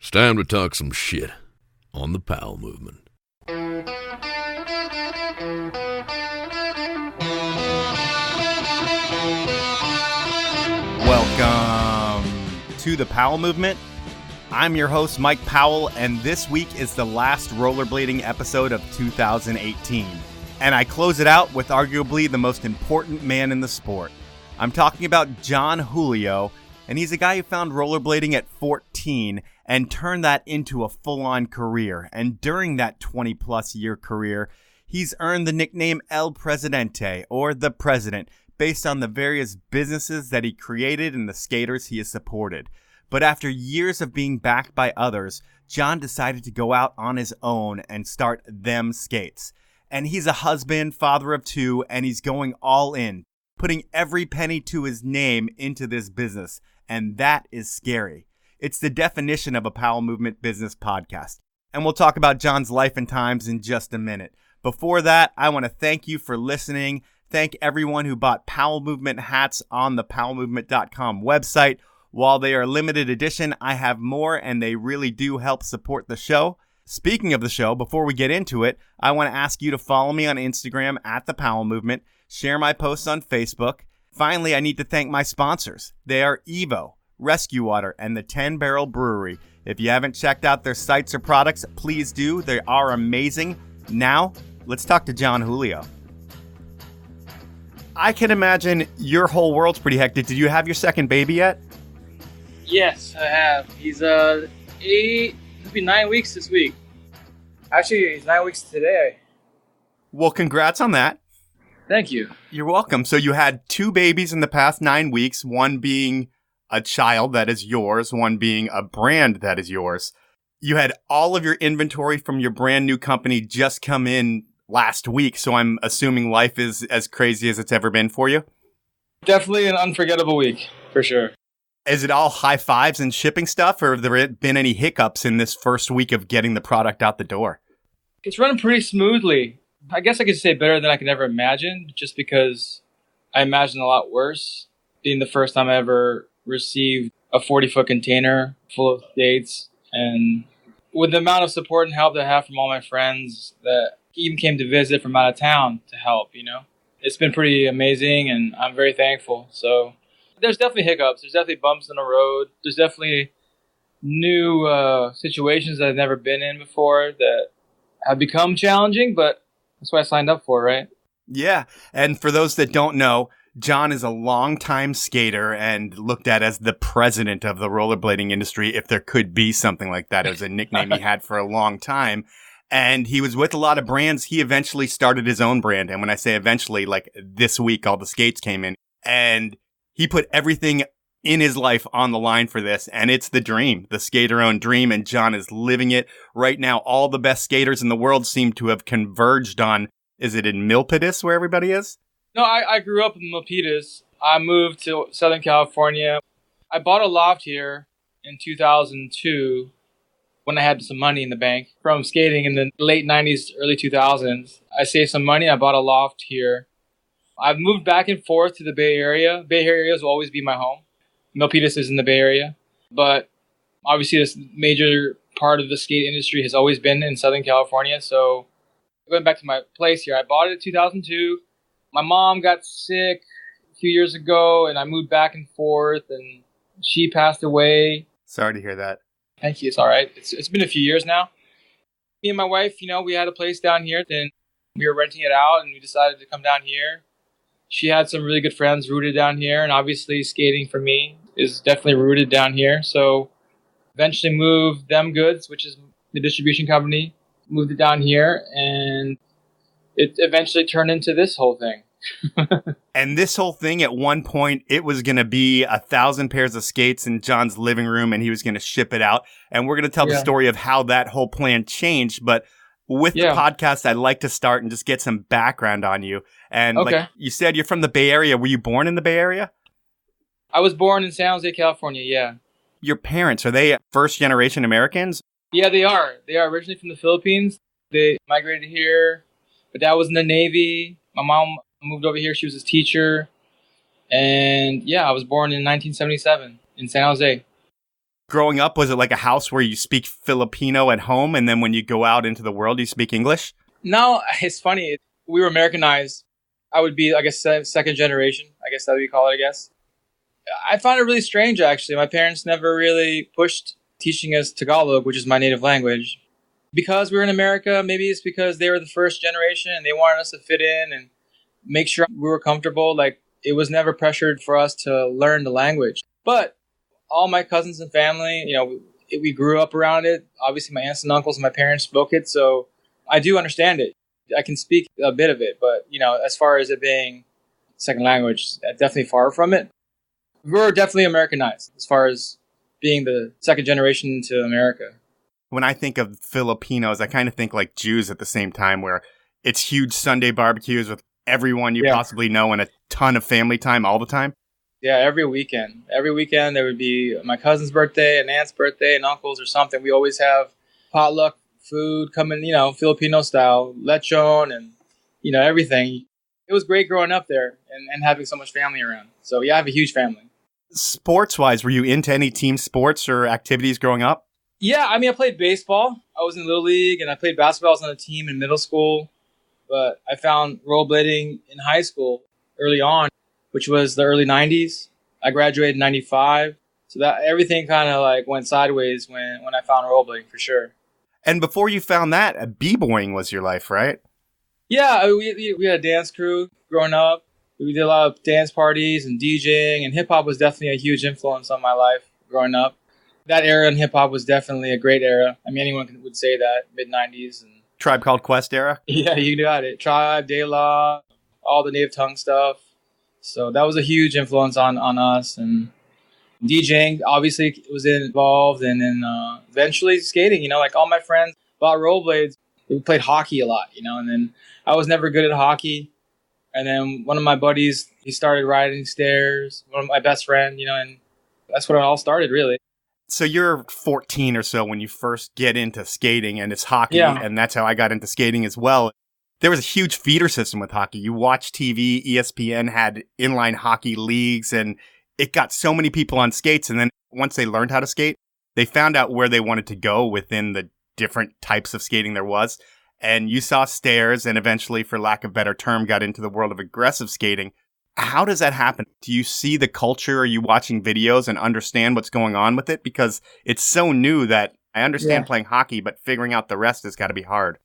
It's time to talk some shit on the Powell Movement. Welcome to the Powell Movement. I'm your host, Mike Powell, and this week is the last rollerblading episode of 2018. And I close it out with arguably the most important man in the sport. I'm talking about Jon Julio, and he's a guy who found rollerblading at 14 and turned that into a full-on career. And during that 20-plus year career, he's earned the nickname El Presidente, or the President, based on the various businesses that he created and the skaters he has supported. But after years of being backed by others, Jon decided to go out on his own and start Them Skates. And he's a husband, father of two, and he's going all in, putting every penny to his name into this business. And that is scary. It's the definition of a Powell Movement business podcast. And we'll talk about Jon's life and times in just a minute. Before that, I want to thank you for listening. Thank everyone who bought Powell Movement hats on the powellmovement.com website. While they are limited edition, I have more, and they really do help support the show. Speaking of the show, before we get into it, I want to ask you to follow me on Instagram at the Powell Movement, share my posts on Facebook. Finally, I need to thank my sponsors. They are Evo, Rescue Water, and the 10 Barrel Brewery. If you haven't checked out their sites or products, please do. They are amazing. Now, let's talk to Jon Julio. I can imagine your whole world's pretty hectic. Did you have your second baby yet? Yes, I have. He's 8, it'll be 9 weeks this week. Actually, he's 9 weeks today. Well, congrats on that. Thank you. You're welcome. So you had 2 babies in the past 9 weeks, one being a child that is yours, one being a brand that is yours. You had all of your inventory from your brand new company just come in last week, so I'm assuming life is as crazy as it's ever been for you? Definitely an unforgettable week, for sure. Is it all high fives and shipping stuff, or have there been any hiccups in this first week of getting the product out the door? It's running pretty smoothly. I guess I could say better than I could ever imagine, just because I imagined a lot worse. Being the first time I ever received a 40-foot container full of skates, and with the amount of support and help that I have from all my friends that even came to visit from out of town to help, It's been pretty amazing, and I'm very thankful. So there's definitely hiccups. There's definitely bumps in the road. There's definitely new situations that I've never been in before that have become challenging, but that's what I signed up for, right? Yeah. And for those that don't know, Jon is a longtime skater and looked at as the president of the rollerblading industry, if there could be something like that. It was a nickname he had for a long time. And he was with a lot of brands. He eventually started his own brand. And when I say eventually, like this week, all the skates came in. And he put everything in his life on the line for this. And it's the dream, the skater-owned dream. And Jon is living it right now. All the best skaters in the world seem to have converged on, is it in Milpitas where everybody is? No, I grew up in Milpitas. I moved to Southern California. I bought a loft here in 2002 when I had some money in the bank from skating in the late 90s, early 2000s. I saved some money. I bought a loft here. I've moved back and forth to the Bay Area. Bay Area will always be my home. Milpitas is in the Bay Area. But obviously this major part of the skate industry has always been in Southern California. So going back to my place here, I bought it in 2002. My mom got sick a few years ago, and I moved back and forth, and she passed away. Sorry to hear that. Thank you. It's all right. It's been a few years now. Me and my wife, we had a place down here, then we were renting it out, and we decided to come down here. She had some really good friends rooted down here, and obviously skating for me is definitely rooted down here. So eventually moved Them Goods, which is the distribution company, moved it down here, and it eventually turned into this whole thing. And this whole thing, at one point, it was going to be 1,000 pairs of skates in Jon's living room, and he was going to ship it out. And we're going to tell the story of how that whole plan changed. But with the podcast, I'd like to start and just get some background on you. And like you said, you're from the Bay Area. Were you born in the Bay Area? I was born in San Jose, California, yeah. Your parents, are they first-generation Americans? Yeah, they are. They are originally from the Philippines. They migrated here. My dad was in the Navy. My mom moved over here. She was his teacher. And yeah, I was born in 1977 in San Jose. Growing up, was it like a house where you speak Filipino at home, and then when you go out into the world, you speak English? No, it's funny. We were Americanized. I would be, I guess, second generation. I guess that's what you call it, I guess. I found it really strange, actually. My parents never really pushed teaching us Tagalog, which is my native language. Because we were in America, maybe it's because they were the first generation and they wanted us to fit in and make sure we were comfortable. Like, it was never pressured for us to learn the language. But all my cousins and family, we grew up around it. Obviously, my aunts and uncles and my parents spoke it, so I do understand it. I can speak a bit of it, but, as far as it being second language, definitely far from it. We're definitely Americanized as far as being the second generation to America. When I think of Filipinos, I kind of think like Jews at the same time, where it's huge Sunday barbecues with everyone you possibly know and a ton of family time all the time. Yeah, every weekend. Every weekend there would be my cousin's birthday, an aunt's birthday, an uncle's or something. We always have potluck food coming, Filipino style, lechon and, everything. It was great growing up there and having so much family around. So, yeah, I have a huge family. Sports-wise, were you into any team sports or activities growing up? Yeah, I played baseball. I was in Little League, and I played basketball. I was on a team in middle school. But I found rollerblading in high school early on, which was the early 90s. I graduated in 95. So that everything kind of like went sideways when I found rollerblading, for sure. And before you found that, b-boying was your life, right? Yeah, we had a dance crew growing up. We did a lot of dance parties and DJing, and hip-hop was definitely a huge influence on my life growing up. That era in hip-hop was definitely a great era. Anyone would say that, mid-90s. And Tribe Called Quest era? Yeah, you got it. Tribe, De La, all the native tongue stuff. So that was a huge influence on us. And DJing, obviously, was involved. And then eventually skating, like all my friends bought rollerblades. We played hockey a lot, and then I was never good at hockey. And then one of my buddies, he started riding stairs, one of my best friend, and that's when it all started, really. So you're 14 or so when you first get into skating, and it's hockey, and that's how I got into skating as well. There was a huge feeder system with hockey. You watch TV, ESPN had inline hockey leagues, and it got so many people on skates. And then once they learned how to skate, they found out where they wanted to go within the different types of skating there was. And you saw stairs and eventually, for lack of a better term, got into the world of aggressive skating. How does that happen? Do you see the culture? Are you watching videos and understand what's going on with it? Because it's so new that I understand playing hockey, but figuring out the rest has got to be hard.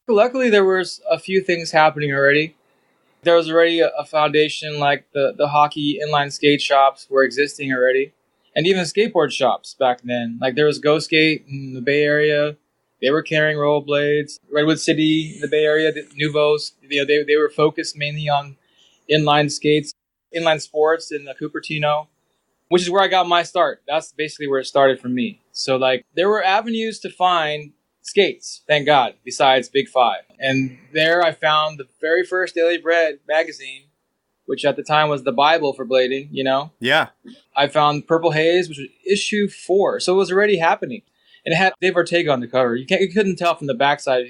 Luckily, there was a few things happening already. There was already a foundation, like the hockey inline skate shops were existing already. And even skateboard shops back then. Like there was Go Skate in the Bay Area. They were carrying rollerblades. Redwood City in the Bay Area, the Nuvos, they were focused mainly on inline skates, inline sports in the Cupertino, which is where I got my start. That's basically where it started for me. So like there were avenues to find skates, thank God, besides Big Five. And there I found the very first Daily Bread magazine, which at the time was the Bible for blading, Yeah. I found Purple Haze, which was issue 4. So it was already happening. And it had Dave Ortega on the cover. You couldn't tell from the backside.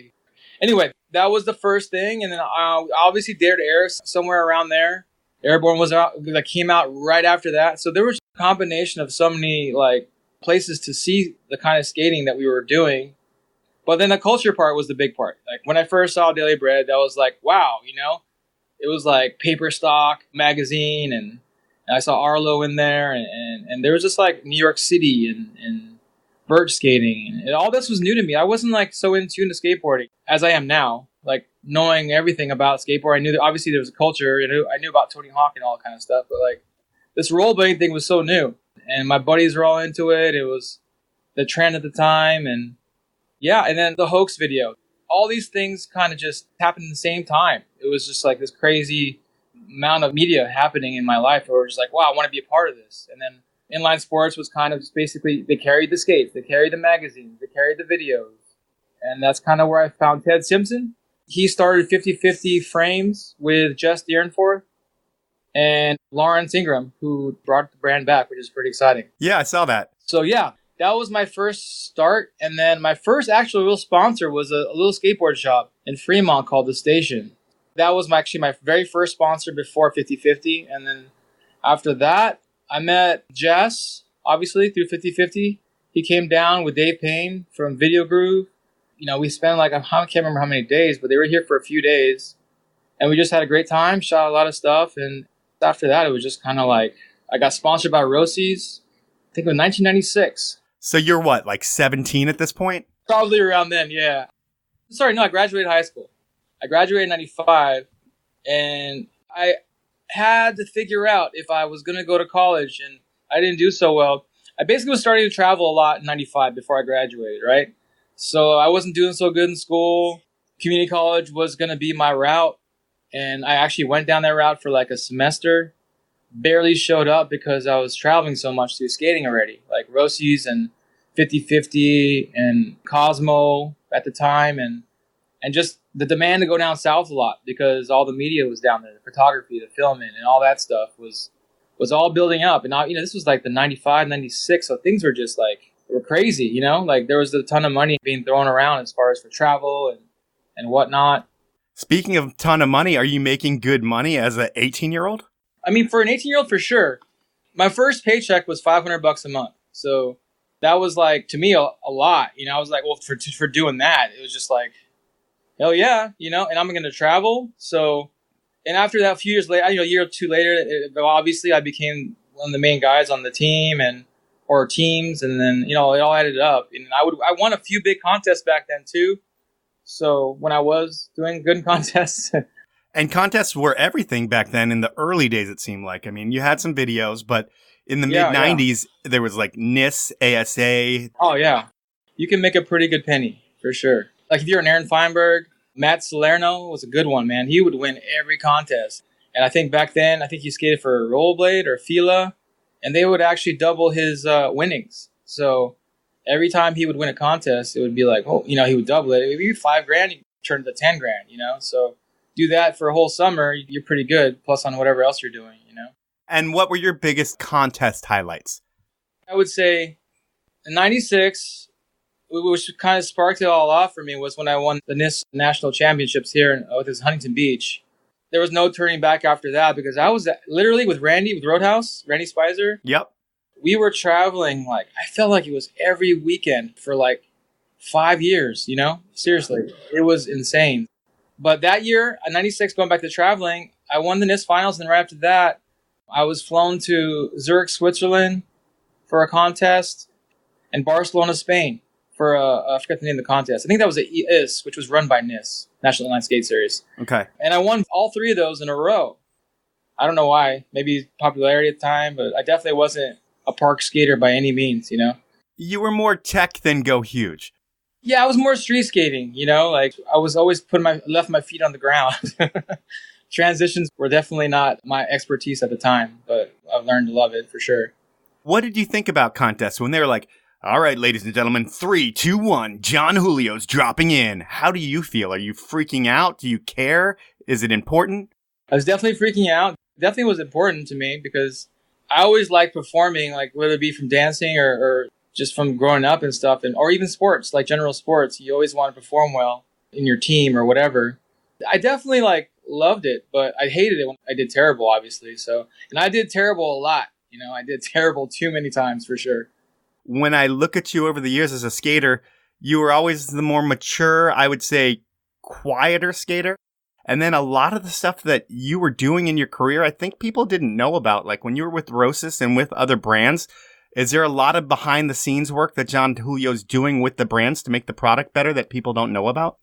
Anyway, that was the first thing. And then obviously Dare to Air, somewhere around there. Airborne was out, that came out right after that. So there was a combination of so many like places to see the kind of skating that we were doing. But then the culture part was the big part. Like when I first saw Daily Bread, that was like, wow, it was like Paper Stock magazine, and I saw Arlo in there, and there was just like New York City and birch skating, and all this was new to me. I wasn't like so in tune to skateboarding as I am now, like knowing everything about skateboard. I knew that obviously there was a culture, I knew about Tony Hawk and all that kind of stuff, but like this rollerblading thing was so new, and my buddies were all into it. It was the trend at the time, and then the hoax video. All these things kind of just happened at the same time. It was just like this crazy amount of media happening in my life where we're just like, wow, I want to be a part of this. And then inline sports was kind of just basically, they carried the skates, they carried the magazines, they carried the videos. And that's kind of where I found Ted Simpson. He started 50/50 Frames with Jess Dearnforth and Lawrence Ingram, who brought the brand back, which is pretty exciting. Yeah, I saw that. So yeah, that was my first start. And then my first actual real sponsor was a little skateboard shop in Fremont called The Station. That was my very first sponsor before 50/50. And then after that, I met Jess, obviously, through 50/50. He came down with Dave Payne from Video Groove. We spent I can't remember how many days, but they were here for a few days. And we just had a great time, shot a lot of stuff. And after that, it was just kind of I got sponsored by Rossi's, I think it was 1996. So you're what, 17 at this point? Probably around then, yeah. Sorry, no, I graduated high school. I graduated in 95, and I had to figure out if I was going to go to college, and I didn't do so well. I basically was starting to travel a lot in 95 before I graduated, right? So I wasn't doing so good in school. Community college was going to be my route, and I actually went down that route for a semester. Barely showed up because I was traveling so much through skating already, like Rossi's and 50/50 and Cosmo at the time, and just the demand to go down south a lot because all the media was down there, the photography, the filming, and all that stuff was all building up. And this was the 95, 96, so things were just were crazy, there was a ton of money being thrown around as far as for travel and whatnot. Speaking of ton of money, are you making good money as an 18-year-old? I mean, for an 18-year-old, for sure. My first paycheck was $500 a month. So that was to me, a lot. I was well, for doing that, it was just hell yeah, and I'm going to travel. So, and after that, a few years later, a year or two later, obviously I became one of the main guys on the team or teams. And then, it all added up. And I won a few big contests back then too. So when I was doing good in contests. And contests were everything back then in the early days, it seemed like. I mean, you had some videos, but in the mid-90s, there was NIS, ASA. Oh, yeah. You can make a pretty good penny, for sure. If you're an Aaron Feinberg, Matt Salerno was a good one, man. He would win every contest. And I think back then, he skated for Rollerblade or Fila, and they would actually double his winnings. So every time he would win a contest, it would be he would double it. If you $5,000, you turn it to $10,000, So do that for a whole summer, you're pretty good, plus on whatever else you're doing, And what were your biggest contest highlights? I would say in 96, which kind of sparked it all off for me, was when I won the NIS National Championships here with Huntington Beach. There was no turning back after that because I was literally with Roadhouse, Randy Spicer. Yep. We were traveling I felt like it was every weekend for 5 years, Seriously, it was insane. But that year, in 96, going back to traveling, I won the NIS finals. And right after that, I was flown to Zurich, Switzerland for a contest and Barcelona, Spain for I forgot the name of the contest. I think that was IS, which was run by NIS, National Inline Skate Series. Okay. And I won all three of those in a row. I don't know why. Maybe popularity at the time, but I definitely wasn't a park skater by any means, You were more tech than go huge. Yeah, I was more street skating, I was always left my feet on the ground. Transitions were definitely not my expertise at the time, but I've learned to love it for sure. What did you think about contests when they were all right, ladies and gentlemen, 3, 2, 1, Jon Julio's dropping in? How do you feel? Are you freaking out? Do you care? Is it important? I was definitely freaking out. Definitely was important to me because I always liked performing, whether it be from dancing or just from growing up and stuff, or even sports, general sports. You always want to perform well in your team or whatever. I definitely loved it, but I hated it when I did terrible, obviously. So, and I did terrible a lot. I did terrible too many times for sure. When I look at you over the years as a skater, you were always the more mature, I would say, quieter skater. And then a lot of the stuff that you were doing in your career, I think people didn't know about. When you were with Rosis and with other brands, is there a lot of behind the scenes work that Jon Julio's doing with the brands to make the product better that people don't know about?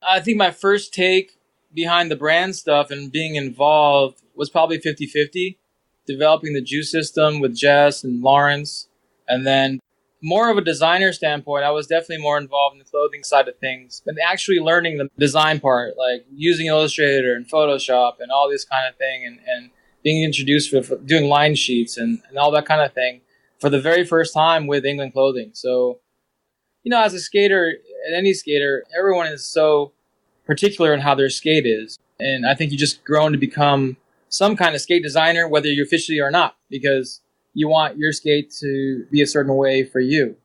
I think my first take behind the brand stuff and being involved was probably 50/50, developing the juice system with Jess and Lawrence. And then more of a designer standpoint, I was definitely more involved in the clothing side of things, but actually learning the design part, using Illustrator and Photoshop and all this kind of thing, and being introduced for doing line sheets and all that kind of thing for the very first time with England Clothing. So, as a skater, and any skater, everyone is so particular in how their skate is. And I think you just grown to become some kind of skate designer, whether you're officially or not, because you want your skate to be a certain way for you.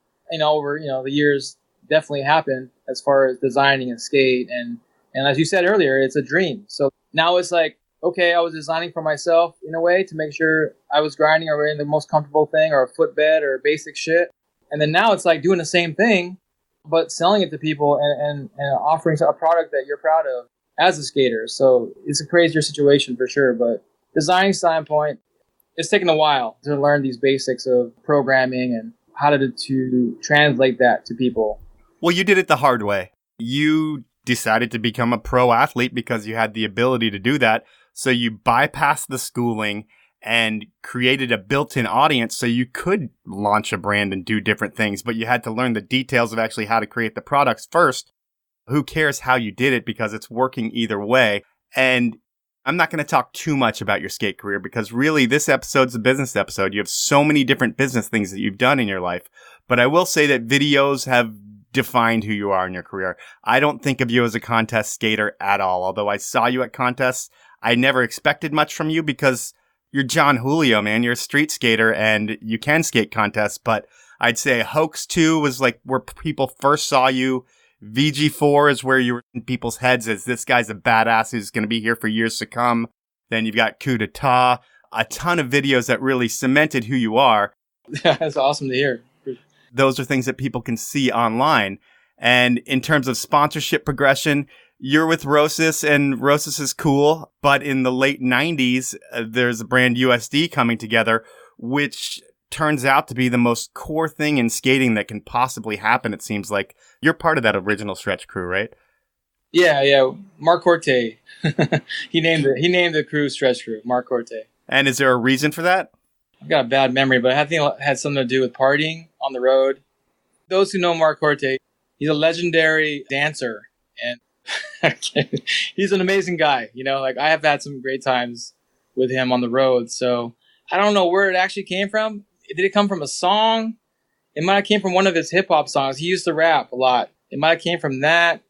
Over, the years definitely happened as far as designing a skate. And as you said earlier, it's a dream. So now it's okay, I was designing for myself in a way to make sure I was grinding or in the most comfortable thing or a footbed or basic shit. And then now it's like doing the same thing, but selling it to people and offering a product that you're proud of as a skater. So it's a crazier situation for sure. But design standpoint, it's taken a while to learn these basics of programming and how to translate that to people. Well, you did it the hard way. You decided to become a pro athlete because you had the ability to do that. So you bypassed the schooling and created a built-in audience so you could launch a brand and do different things, but you had to learn the details of actually how to create the products first. Who cares how you did it because it's working either way. And I'm not going to talk too much about your skate career because really this episode's a business episode. You have so many different business things that you've done in your life. But I will say that videos have defined who you are in your career. I don't think of you as a contest skater at all. Although I saw you at contests, I never expected much from you because you're Jon Julio, man. You're a street skater and you can skate contests. But I'd say Hoax 2 was like where people first saw you. VG4 is where you were in people's heads as this guy's a badass who's going to be here for years to come. Then you've got Coup d'etat, a ton of videos that really cemented who you are. That's awesome to hear. Those are things that people can see online. And in terms of sponsorship progression, you're with Rosas, and Rosas is cool. But in the late 90s, there's a brand USD coming together, which turns out to be the most core thing in skating that can possibly happen, it seems like. You're part of that original stretch crew, right? Yeah. Mark Corte. he named the crew Stretch Crew, Mark Corte. And is there a reason for that? I've got a bad memory, but I think it had something to do with partying on the road. Those who know Mark Corte, he's a legendary dancer, and he's an amazing guy. You know, like I have had some great times with him on the road. So I don't know where it actually came from. Did it come from a song? It might have came from one of his hip hop songs. He used to rap a lot. It might have came from that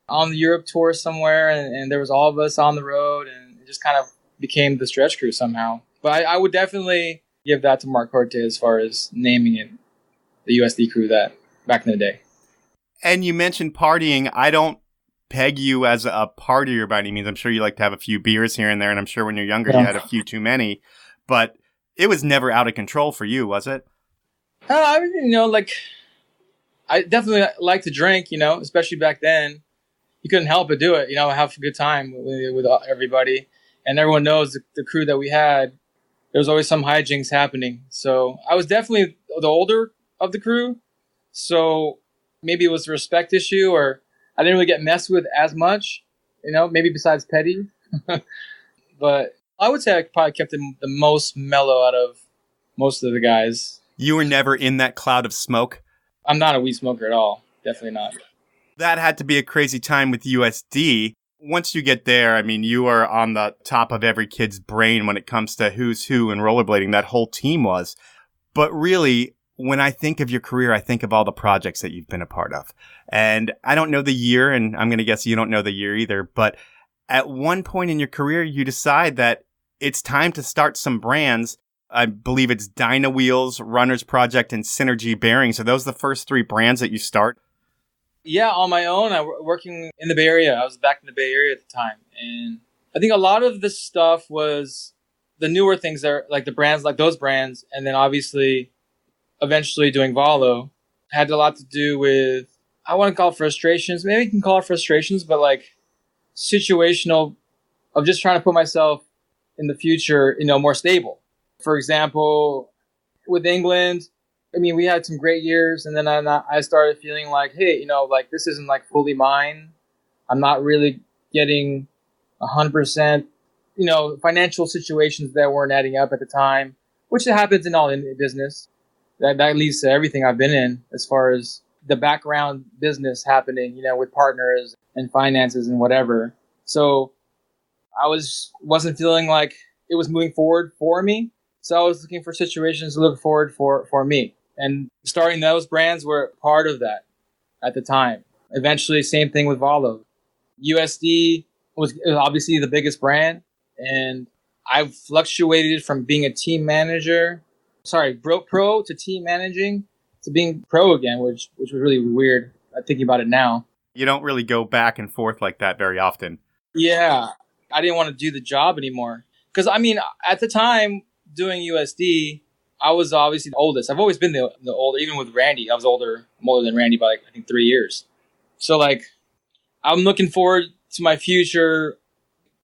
on the Europe tour somewhere, and there was all of us on the road, and it just kind of became the Stretch Crew somehow. But I would definitely give that to Mark Corte as far as naming it the USD crew that back in the day. And you mentioned partying. I don't peg you as a partier by any means. I'm sure you like to have a few beers here and there, and I'm sure when you're younger you had a few too many. But it was never out of control for you, was it? I definitely like to drink, especially back then. You couldn't help but do it, have a good time with everybody. And everyone knows the crew that we had, there was always some hijinks happening. So I was definitely the older of the crew. So maybe it was a respect issue, or I didn't really get messed with as much, maybe besides petty. But I would say I probably kept the most mellow out of most of the guys. You were never in that cloud of smoke? I'm not a weed smoker at all. Definitely not. That had to be a crazy time with USD. Once you get there, I mean, you are on the top of every kid's brain when it comes to who's who in rollerblading. That whole team was. But really, when I think of your career, I think of all the projects that you've been a part of. And I don't know the year, and I'm going to guess you don't know the year either. But at one point in your career, you decide that it's time to start some brands. I believe it's Dyna Wheels, Runners Project, and Synergy Bearings. Are those the first three brands that you start? Yeah, on my own. I was working in the Bay Area. I was back in the Bay Area at the time. And I think a lot of the stuff was the newer things that are like the brands, like those brands. And then obviously, eventually doing Valo had a lot to do with, I want to call it frustrations. Maybe you can call it frustrations, but like situational of just trying to put myself in the future, more stable. For example, with England, I mean, we had some great years, and then I started feeling like, hey, like this isn't like fully mine. I'm not really getting 100%, financial situations that weren't adding up at the time, which happens in all in business. That leads to everything I've been in as far as the background business happening, with partners and finances and whatever. So I wasn't feeling like it was moving forward for me. So I was looking for situations to look forward for me. And starting those brands were part of that at the time. Eventually, same thing with Valo. USD was obviously the biggest brand. And I fluctuated from being a team manager, pro to team managing to being pro again, which was really weird thinking about it now. You don't really go back and forth like that very often. Yeah, I didn't want to do the job anymore. Because, I mean, at the time, doing USD, I was obviously the oldest. I've always been the older, even with Randy. I'm older than Randy by I think 3 years. So I'm looking forward to my future.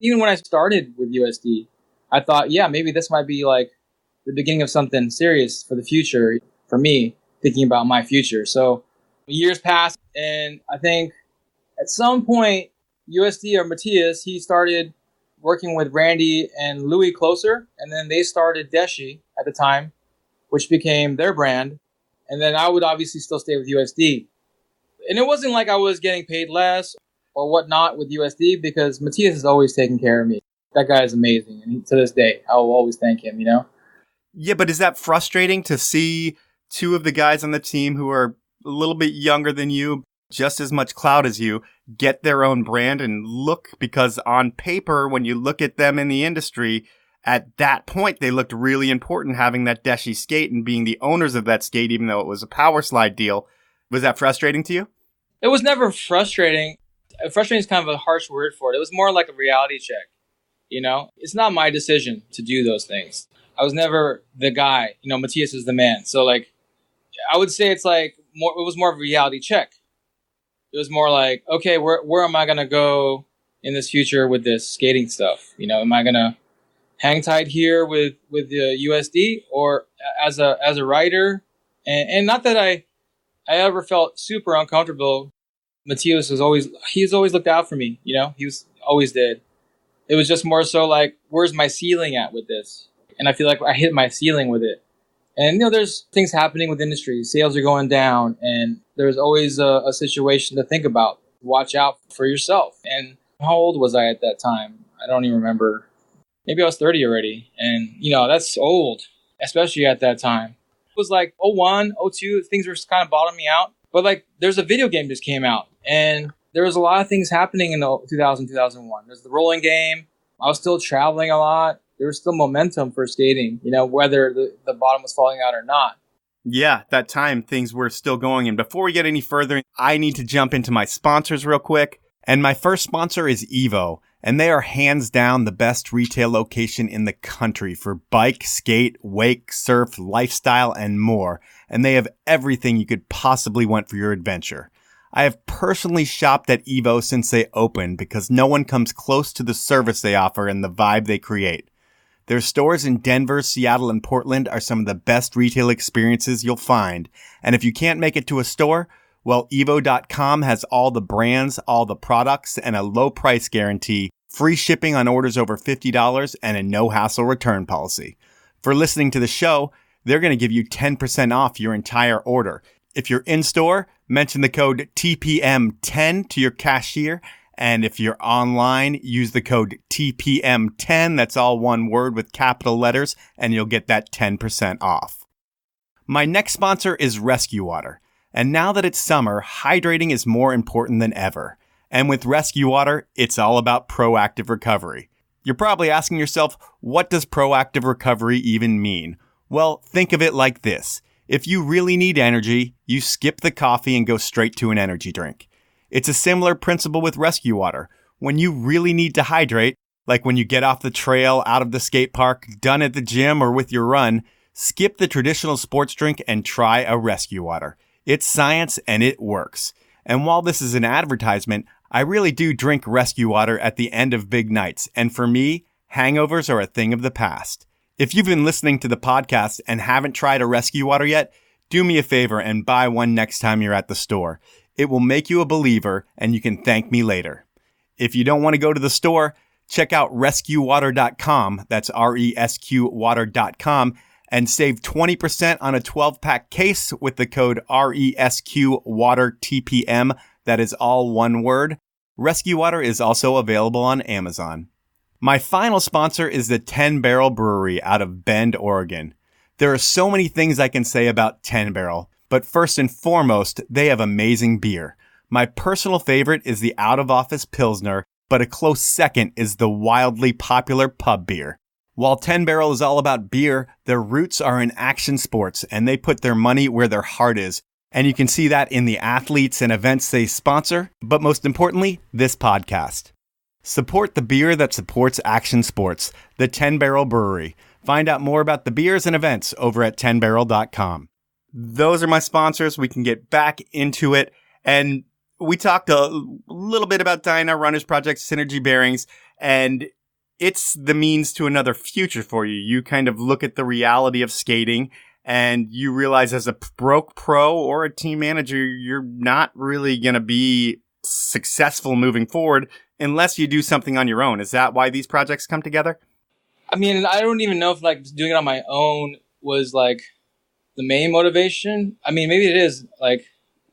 Even when I started with USD, I thought, yeah, maybe this might be the beginning of something serious for the future for me, thinking about my future. So years passed, and I think at some point, USD or Matthias, he started working with Randy and Louis closer, and then they started Deshi at the time, which became their brand. And then I would obviously still stay with USD. And it wasn't like I was getting paid less or whatnot with USD, because Matthias has always taken care of me. That guy is amazing. And to this day, I will always thank him, Yeah, but is that frustrating to see two of the guys on the team who are a little bit younger than you, just as much clout as you, get their own brand and look? Because on paper, when you look at them in the industry, at that point, they looked really important, having that Deshi skate and being the owners of that skate, even though it was a power slide deal. Was that frustrating to you? It was never frustrating. Frustrating is kind of a harsh word for it. It was more like a reality check. It's not my decision to do those things. I was never the guy. Matthias is the man. So I would say it's it was more of a reality check. It was more like, okay, where am I going to go in this future with this skating stuff? Am I going to hang tight here with the USD or as a writer? And not that I ever felt super uncomfortable. Matthias he's always looked out for me. He was always did. It was just more so where's my ceiling at with this? And I feel like I hit my ceiling with it. And, there's things happening with industry. Sales are going down, and there's always a situation to think about. Watch out for yourself. And how old was I at that time? I don't even remember. Maybe I was 30 already. And, that's old, especially at that time. It was 01, 02, things were kind of bottoming out. But, there's a video game just came out, and there was a lot of things happening in 2001. There's the rolling game. I was still traveling a lot. There was still momentum for skating, whether the bottom was falling out or not. Yeah, that time things were still going. And before we get any further, I need to jump into my sponsors real quick. And my first sponsor is Evo. And they are hands down the best retail location in the country for bike, skate, wake, surf, lifestyle, and more. And they have everything you could possibly want for your adventure. I have personally shopped at Evo since they opened because no one comes close to the service they offer and the vibe they create. Their stores in Denver, Seattle, and Portland are some of the best retail experiences you'll find. And if you can't make it to a store, well, Evo.com has all the brands, all the products, and a low price guarantee, free shipping on orders over $50, and a no-hassle return policy. For listening to the show, they're going to give you 10% off your entire order. If you're in-store, mention the code TPM10 to your cashier. And if you're online, use the code TPM10. That's all one word with capital letters, and you'll get that 10% off. My next sponsor is Rescue Water. And now that it's summer, hydrating is more important than ever. And with Rescue Water, it's all about proactive recovery. You're probably asking yourself, what does proactive recovery even mean? Well, think of it like this. If you really need energy, you skip the coffee and go straight to an energy drink. It's a similar principle with Rescue Water. When you really need to hydrate, like when you get off the trail, out of the skate park, done at the gym, or with your run, skip the traditional sports drink and try a Rescue Water. It's science and it works. And while this is an advertisement, I really do drink Rescue Water at the end of big nights. And for me, hangovers are a thing of the past. If you've been listening to the podcast and haven't tried a Rescue Water yet, do me a favor and buy one next time you're at the store. It will make you a believer, and you can thank me later. If you don't want to go to the store, check out rescuewater.com. That's resqwater.com, and save 20% on a 12-pack case with the code RESQWaterTPM. That is all one word. Rescue Water is also available on Amazon. My final sponsor is the 10 Barrel Brewery out of Bend, Oregon. There are so many things I can say about 10 Barrel. But first and foremost, they have amazing beer. My personal favorite is the Out of Office Pilsner, but a close second is the wildly popular pub beer. While 10 Barrel is all about beer, their roots are in action sports, and they put their money where their heart is. And you can see that in the athletes and events they sponsor, but most importantly, this podcast. Support the beer that supports action sports, the 10 Barrel Brewery. Find out more about the beers and events over at 10barrel.com. Those are my sponsors. We can get back into it. And we talked a little bit about Dyna, Runners Project, Synergy Bearings, and it's the means to another future for you. You kind of look at the reality of skating and you realize as a broke pro or a team manager, you're not really going to be successful moving forward unless you do something on your own. Is that why these projects come together? I mean, I don't even know if like doing it on my own was like the main motivation. I mean, maybe it is like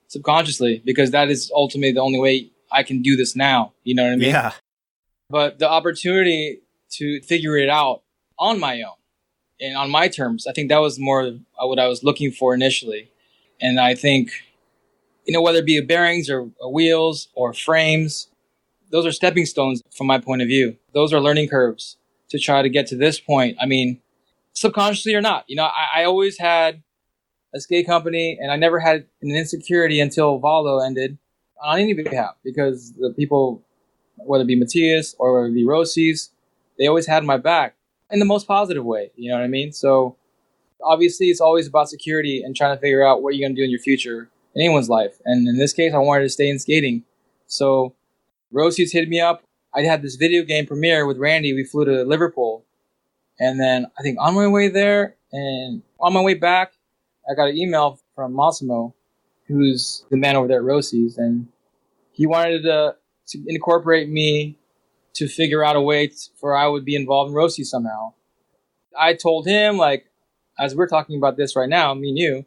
subconsciously, because that is ultimately the only way I can do this now. You know what I mean? Yeah. But the opportunity to figure it out on my own and on my terms, I think that was more what I was looking for initially. And I think, whether it be bearings or wheels or frames, those are stepping stones from my point of view. Those are learning curves to try to get to this point. I mean, subconsciously or not, I always had a skate company, and I never had an insecurity until Valo ended on any behalf, because the people, whether it be Matthias or whether it be Rossi's, they always had my back in the most positive way. You know what I mean? So obviously it's always about security and trying to figure out what you're going to do in your future in anyone's life. And in this case, I wanted to stay in skating. So Rossi's hit me up. I had this video game premiere with Randy. We flew to Liverpool. And then I think on my way there and on my way back, I got an email from Massimo, who's the man over there at Rossi's, and he wanted to incorporate me to figure out a way for I would be involved in Rossi's somehow. I told him, like, as we're talking about this right now, me and you,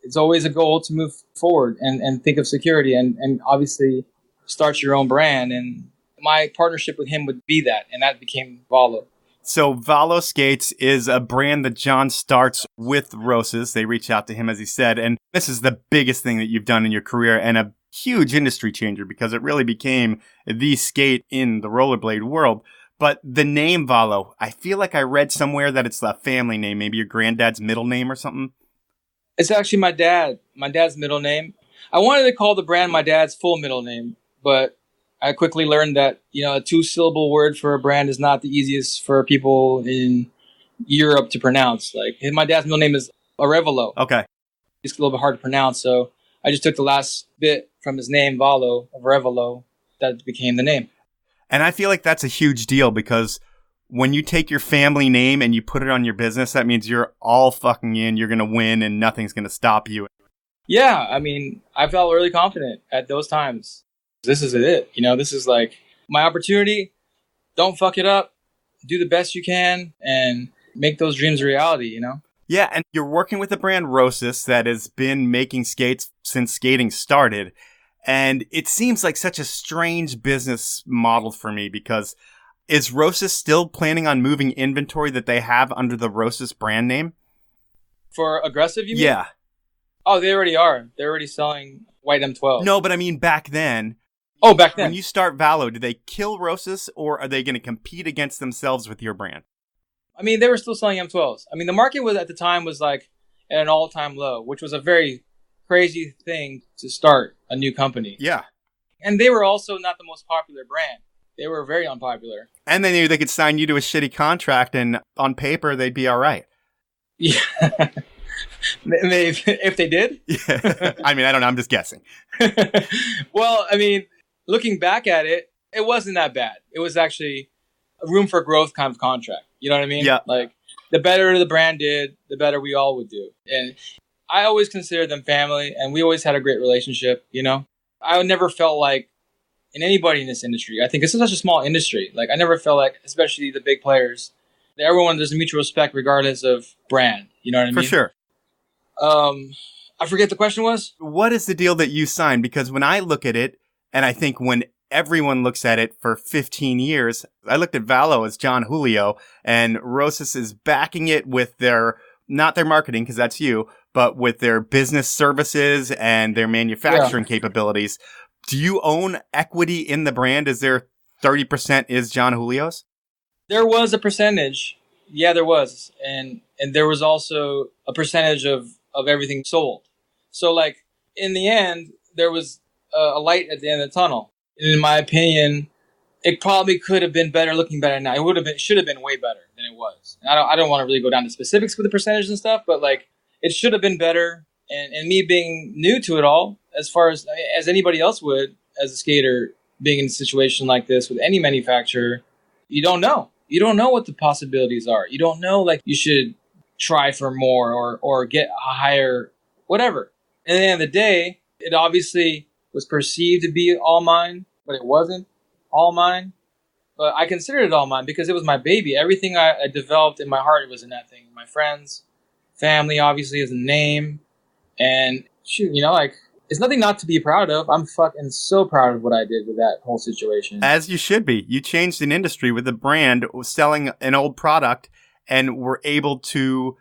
it's always a goal to move forward and think of security and obviously start your own brand. And my partnership with him would be that, and that became Valo. So Valo Skates is a brand that Jon starts with Rossi's. They reach out to him, as he said, and this is the biggest thing that you've done in your career and a huge industry changer, because it really became the skate in the rollerblade world. But the name Valo, I feel like I read somewhere that it's a family name, maybe your granddad's middle name or something. It's actually my dad's middle name. I wanted to call the brand my dad's full middle name, but I quickly learned that, a 2-syllable word for a brand is not the easiest for people in Europe to pronounce. Like, my dad's middle name is Arevalo. Okay. It's a little bit hard to pronounce, so I just took the last bit from his name, Valo, Arevalo. That became the name. And I feel like that's a huge deal, because when you take your family name and you put it on your business, that means you're all fucking in, you're going to win, and nothing's going to stop you. Yeah, I mean, I felt really confident at those times. This is it. This is like my opportunity. Don't fuck it up. Do the best you can and make those dreams a reality, Yeah, and you're working with a brand, Rossi's, that has been making skates since skating started. And it seems like such a strange business model for me, because is Rossi's still planning on moving inventory that they have under the Rossi's brand name? For Aggressive, you mean? Yeah. Oh, they already are. They're already selling white M12. No, but I mean back then. Oh, back then. When you start Valo, do they kill Rossi's, or are they going to compete against themselves with your brand? I mean, they were still selling M12s. I mean, the market was at the time was like at an all-time low, which was a very crazy thing to start a new company. Yeah. And they were also not the most popular brand. They were very unpopular. And they knew they could sign you to a shitty contract, and on paper, they'd be all right. Yeah. Maybe if they did. Yeah. I mean, I don't know. I'm just guessing. Well, I mean, looking back at it, it wasn't that bad. It was actually a room for growth kind of contract. You know what I mean? Yeah. Like, the better the brand did, the better we all would do. And I always considered them family, and we always had a great relationship, I never felt like in anybody in this industry. I think this is such a small industry. Like, I never felt like, especially the big players, that everyone, there's a mutual respect regardless of brand. You know what I mean? For sure. I forget the question was. What is the deal that you signed? Because when I look at it, and I think when everyone looks at it for 15 years, I looked at Valo as Jon Julio, and Rossi's is backing it with not their marketing, because that's you, but with their business services and their manufacturing capabilities. Do you own equity in the brand? Is there 30% is Jon Julio's? There was a percentage. Yeah, there was. And there was also a percentage of everything sold. So, like, in the end, there was a light at the end of the tunnel. In my opinion, it probably could have been better looking better now. Should have been way better than it was. And I don't want to really go down to specifics with the percentages and stuff, but like it should have been better. And me being new to it all, as far as anybody else would, as a skater, being in a situation like this with any manufacturer, you don't know. You don't know what the possibilities are. You don't know, like, you should try for more or get a higher, whatever. And at the end of the day, it obviously was perceived to be all mine, but it wasn't all mine. But I considered it all mine because it was my baby. Everything I developed in my heart was in that thing. My friends, family, obviously, is a name. And shoot, like, it's nothing not to be proud of. I'm fucking so proud of what I did with that whole situation. As you should be. You changed an industry with a brand selling an old product and were able to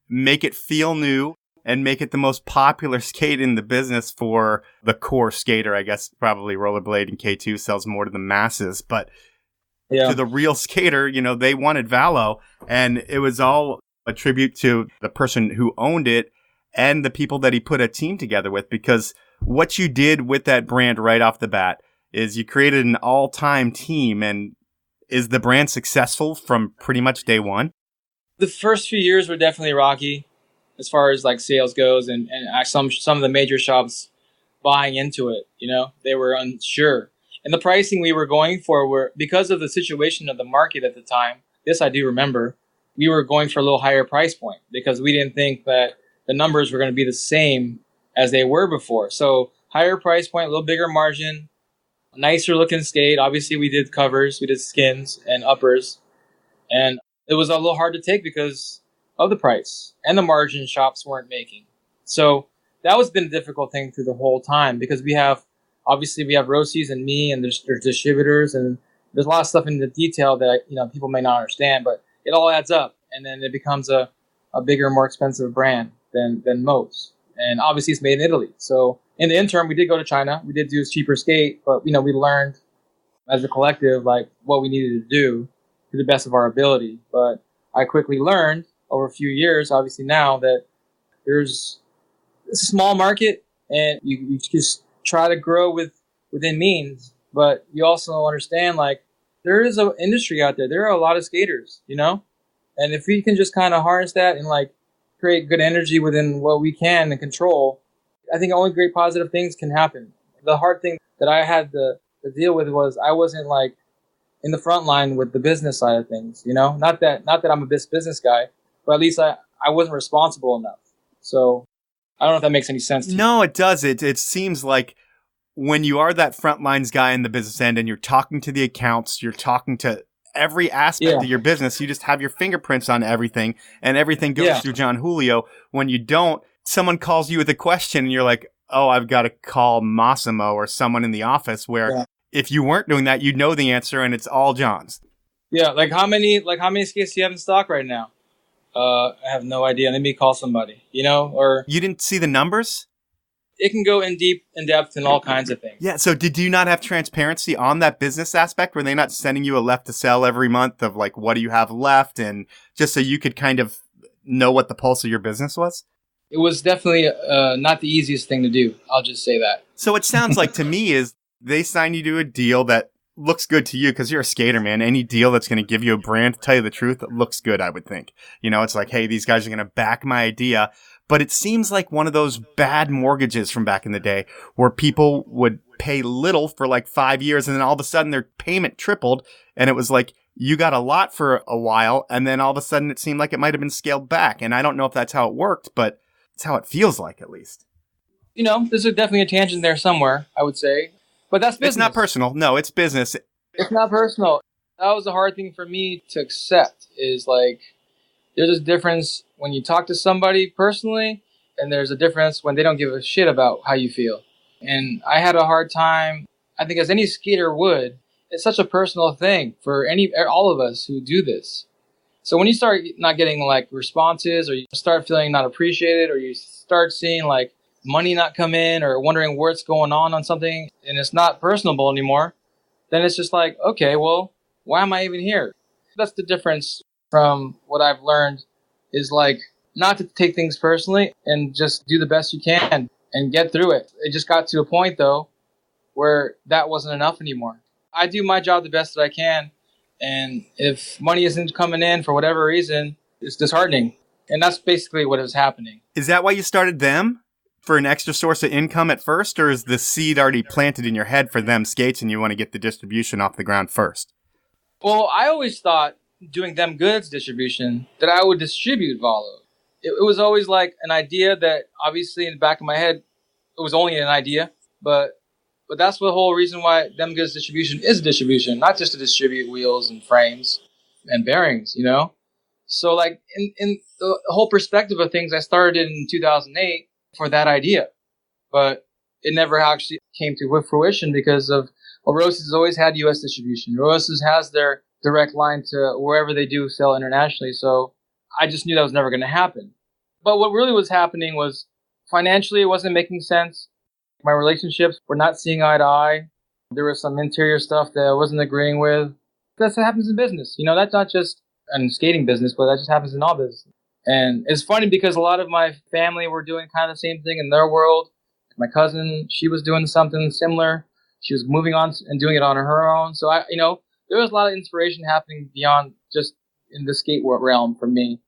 make it feel new and make it the most popular skate in the business for the core skater. I guess probably rollerblading K2 sells more to the masses, but to the real skater, they wanted Valo, and it was all a tribute to the person who owned it and the people that he put a team together with, because what you did with that brand right off the bat is you created an all-time team. And is the brand successful from pretty much day one? The first few years were definitely rocky as far as like sales goes, and some of the major shops buying into it, they were unsure. And the pricing we were going for were, because of the situation of the market at the time, this I do remember, we were going for a little higher price point because we didn't think that the numbers were going to be the same as they were before. So higher price point, a little bigger margin, nicer looking skate. Obviously we did covers, we did skins and uppers, and it was a little hard to take because of the price and the margin shops weren't making. So that was been a difficult thing through the whole time, because we have Rosies and me, and there's distributors, and there's a lot of stuff in the detail that people may not understand, but it all adds up, and then it becomes a bigger, more expensive brand than most. And obviously it's made in Italy. So in the interim, we did go to China. We did do a cheaper skate, but we learned as a collective like what we needed to do to the best of our ability. But I quickly learned over a few years, obviously now, that it's a small market, and you just try to grow within means. But you also understand, like, there is an industry out there. There are a lot of skaters, and if we can just kind of harness that and like create good energy within what we can and control, I think only great positive things can happen. The hard thing that I had to deal with was I wasn't like in the front line with the business side of things, not that I'm a business guy, but at least I wasn't responsible enough. So I don't know if that makes any sense to you. No, it does. It seems like when you are that front lines guy in the business end and you're talking to the accounts, you're talking to every aspect of your business, you just have your fingerprints on everything, and everything goes through Jon Julio. When you don't, someone calls you with a question and you're like, oh, I've got to call Massimo or someone in the office, where if you weren't doing that, you'd know the answer, and it's all John's. Yeah. Like how many skates do you have in stock right now? I have no idea. Let me call somebody, or you didn't see the numbers? It can go in depth in all kinds of things. Yeah. So did you not have transparency on that business aspect? Were they not sending you a left to sell every month of like, what do you have left? And just so you could kind of know what the pulse of your business was? It was definitely not the easiest thing to do. I'll just say that. So it sounds like to me is they sign you to a deal that looks good to you because you're a skater, man. Any deal that's going to give you a brand, to tell you the truth, it looks good, I would think. It's like, hey, these guys are going to back my idea. But it seems like one of those bad mortgages from back in the day where people would pay little for like 5 years, and then all of a sudden their payment tripled, and it was like you got a lot for a while, and then all of a sudden it seemed like it might have been scaled back. And I don't know if that's how it worked, but it's how it feels like, at least. There's definitely a tangent there somewhere, I would say. But that's business. It's not personal. No, it's business. It's not personal. That was a hard thing for me to accept, is like, there's a difference when you talk to somebody personally, and there's a difference when they don't give a shit about how you feel. And I had a hard time, I think as any skater would. It's such a personal thing for all of us who do this. So when you start not getting like responses, or you start feeling not appreciated, or you start seeing like money not come in, or wondering what's going on something, and it's not personable anymore, then it's just like, okay, well, why am I even here? That's the difference from what I've learned, is like not to take things personally and just do the best you can and get through it. It just got to a point though where that wasn't enough anymore. I do my job the best that I can. And if money isn't coming in for whatever reason, it's disheartening. And that's basically what was happening. Is that why you started them? For an extra source of income at first? Or is the seed already planted in your head for them skates and you want to get the distribution off the ground first? Well, I always thought doing them goods distribution that I would distribute Valo. It was always like an idea that obviously in the back of my head, it was only an idea. But that's the whole reason why them goods distribution is distribution, not just to distribute wheels and frames and bearings, you know? So like in the whole perspective of things, I started in 2008 for that idea, but it never actually came to fruition because of, well, Roses has always had U.S. distribution. Roses has their direct line to wherever they do sell internationally. So I just knew that was never going to happen. But what really was happening was financially, it wasn't making sense. My relationships were not seeing eye to eye. There was some interior stuff that I wasn't agreeing with. That's what happens in business. You know, that's not just in skating business, but that just happens in all business. And it's funny because a lot of my family were doing kind of the same thing in their world. My cousin, she was doing something similar. She was moving on and doing it on her own. So there was a lot of inspiration happening beyond just in the skate realm for me.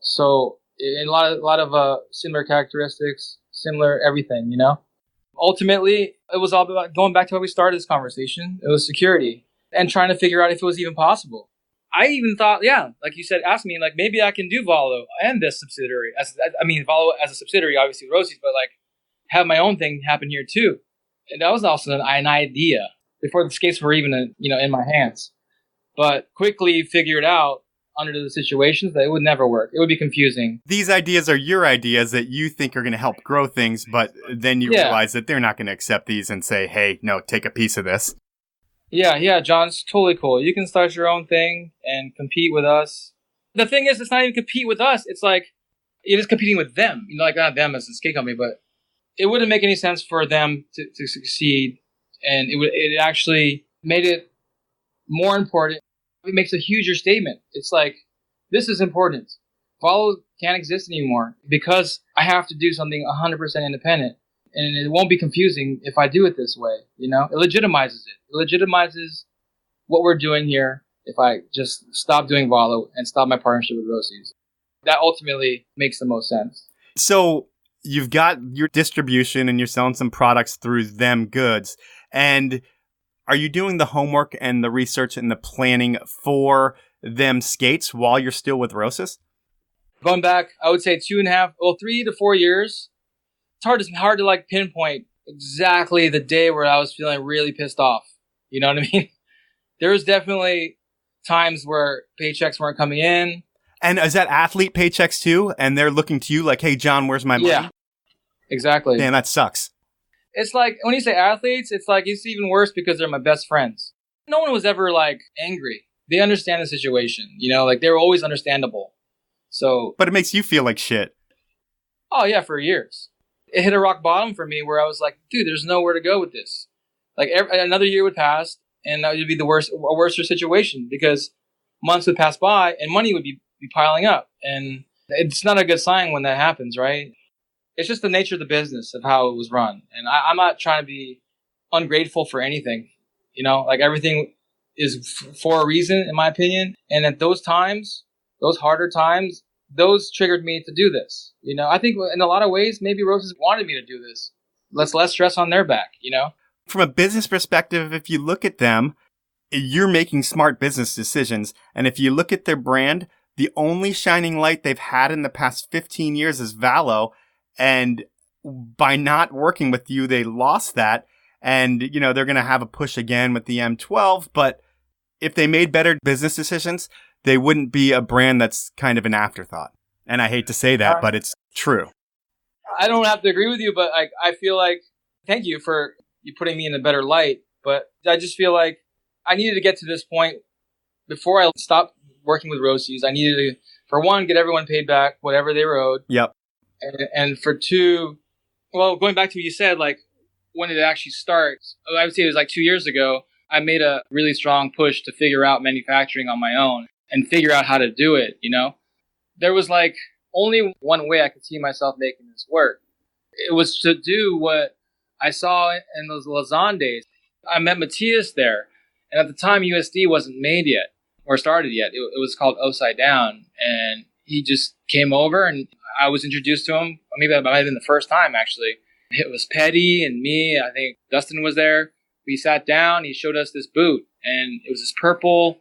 So in a lot of similar characteristics, similar everything, you know. Ultimately, it was all about going back to how we started this conversation. It was security and trying to figure out if it was even possible. I even thought, like you said, ask me, like, maybe I can do Valo and this subsidiary. Valo as a subsidiary, obviously, Rosie's, but, like, have my own thing happen here, too. And that was also an idea before the skates were even, in my hands. But quickly figured out under the situations that it would never work. It would be confusing. These ideas are your ideas that you think are going to help grow things, but then you realize that they're not going to accept these and say, hey, no, take a piece of this. Yeah, John, it's totally cool. You can start your own thing and compete with us. The thing is, it's not even compete with us. It's like, you're just competing with them. Like not them as a skate company, but it wouldn't make any sense for them to succeed. And it actually made it more important. It makes a huger statement. It's like, this is important. Valo can't exist anymore because I have to do something 100% independent. And it won't be confusing if I do it this way, It legitimizes it. It legitimizes what we're doing here if I just stop doing Valo and stop my partnership with Rosie's. That ultimately makes the most sense. So you've got your distribution and you're selling some products through them goods. And are you doing the homework and the research and the planning for them skates while you're still with Roses? Going back, I would say 3 to 4 years. It's hard to like pinpoint exactly the day where I was feeling really pissed off. You know what I mean? There was definitely times where paychecks weren't coming in. And is that athlete paychecks too? And they're looking to you like, hey, John, where's my money? Yeah, exactly. Damn, that sucks. It's like, when you say athletes, it's like, it's even worse because they're my best friends. No one was ever like angry. They understand the situation, like they were always understandable. So, but it makes you feel like shit. Oh yeah, for years. It hit a rock bottom for me where I was like, dude, there's nowhere to go with this. Like another year would pass and that would be a worse situation because months would pass by and money would be piling up. And it's not a good sign when that happens, right? It's just the nature of the business of how it was run. And I'm not trying to be ungrateful for anything. Like everything is for a reason, in my opinion. And at those times, those harder times, those triggered me to do this. I think in a lot of ways, maybe Roses wanted me to do this. Let's less stress on their back, From a business perspective, if you look at them, you're making smart business decisions. And if you look at their brand, the only shining light they've had in the past 15 years is Valo. And by not working with you, they lost that. And, they're going to have a push again with the M12. But if they made better business decisions, they wouldn't be a brand that's kind of an afterthought. And I hate to say that, but it's true. I don't have to agree with you, but I feel like, thank you for you putting me in a better light. But I just feel like I needed to get to this point before I stopped working with Rosie's. I needed to, for one, get everyone paid back whatever they were owed. Yep. And for two, well, going back to what you said, like, when did it actually start? I would say it was like 2 years ago. I made a really strong push to figure out manufacturing on my own and figure out how to do it, There was like only one way I could see myself making this work. It was to do what I saw in those Lausanne days. I met Matthias there, And at the time, USD wasn't made yet or started yet. It was called Upside Down. And he just came over and I was introduced to him. Maybe that might have been the first time, actually. It was Petty and me. I think Dustin was there. We sat down. He showed us this boot. And it was this purple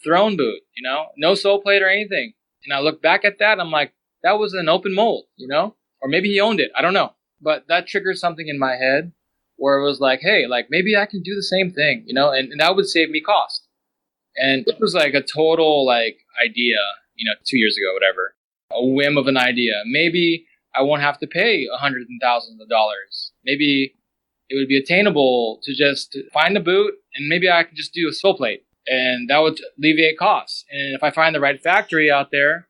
throne boot, no sole plate or anything. And I look back at that. I'm like, that was an open mold, or maybe he owned it. I don't know. But that triggered something in my head where it was like, hey, like maybe I can do the same thing, and that would save me cost. And it was like a total like idea, 2 years ago, whatever, a whim of an idea. Maybe I won't have to pay hundreds and thousands of dollars. Maybe it would be attainable to just find a boot and maybe I could just do a sole plate and that would alleviate costs. And if I find the right factory out there,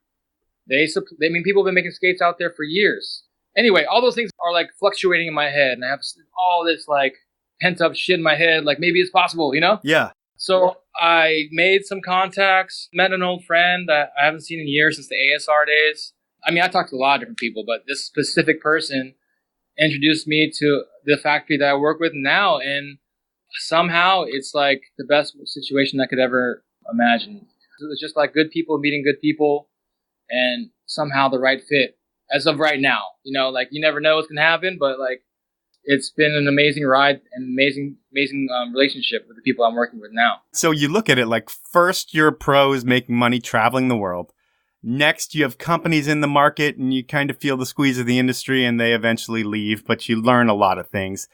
people have been making skates out there for years. Anyway, all those things are like fluctuating in my head and I have all this like pent up shit in my head. Like maybe it's possible, Yeah. So I made some contacts, met an old friend that I haven't seen in years since the ASR days. I mean, I talked to a lot of different people, but this specific person introduced me to the factory that I work with now. And somehow it's like the best situation I could ever imagine. It was just like good people meeting good people and somehow the right fit as of right now. Like you never know what's going to happen, but like it's been an amazing ride and amazing relationship with the people I'm working with now. So you look at it like first you're pros making money traveling the world. Next, you have companies in the market and you kind of feel the squeeze of the industry and they eventually leave, but you learn a lot of things.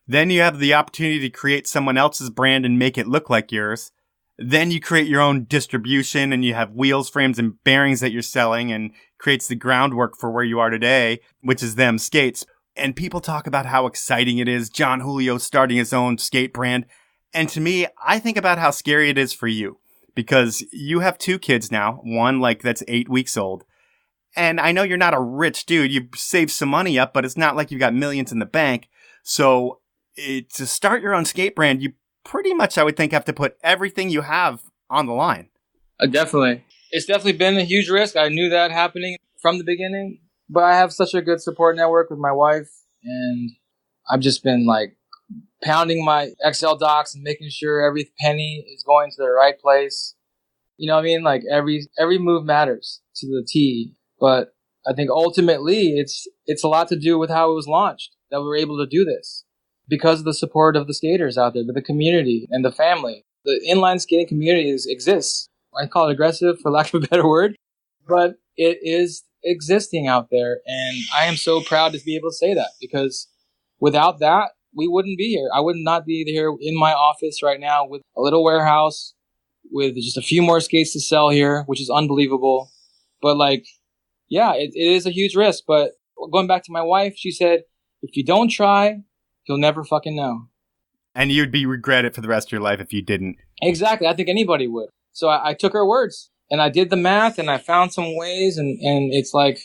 Then you have the opportunity to create someone else's brand and make it look like yours. Then you create your own distribution and you have wheels, frames, and bearings that you're selling and creates the groundwork for where you are today, which is them skates. And people talk about how exciting it is, Jon Julio starting his own skate brand. And to me, I think about how scary it is for you because you have 2 kids now, one like that's 8 weeks old. And I know you're not a rich dude. You saved some money up, but it's not like you've got millions in the bank. So to start your own skate brand, you pretty much, I would think, have to put everything you have on the line. Definitely. It's definitely been a huge risk. I knew that happening from the beginning. But I have such a good support network with my wife, and I've just been like pounding my Excel docs and making sure every penny is going to the right place. You know what I mean? Like every move matters to the T. But I think ultimately it's a lot to do with how it was launched, that we were able to do this because of the support of the skaters out there, the community and the family. The inline skating community exists. I call it aggressive for lack of a better word, but it is existing out there, and I am so proud to be able to say that because without that we wouldn't be here. I would not be here in my office right now with a little warehouse with just a few more skates to sell here, which is unbelievable. But like, yeah, it is a huge risk. But going back to my wife, she said, if you don't try, you'll never fucking know. And you'd be regretted for the rest of your life if you didn't. Exactly. I think anybody would. So I took her words. And I did the math and I found some ways and it's like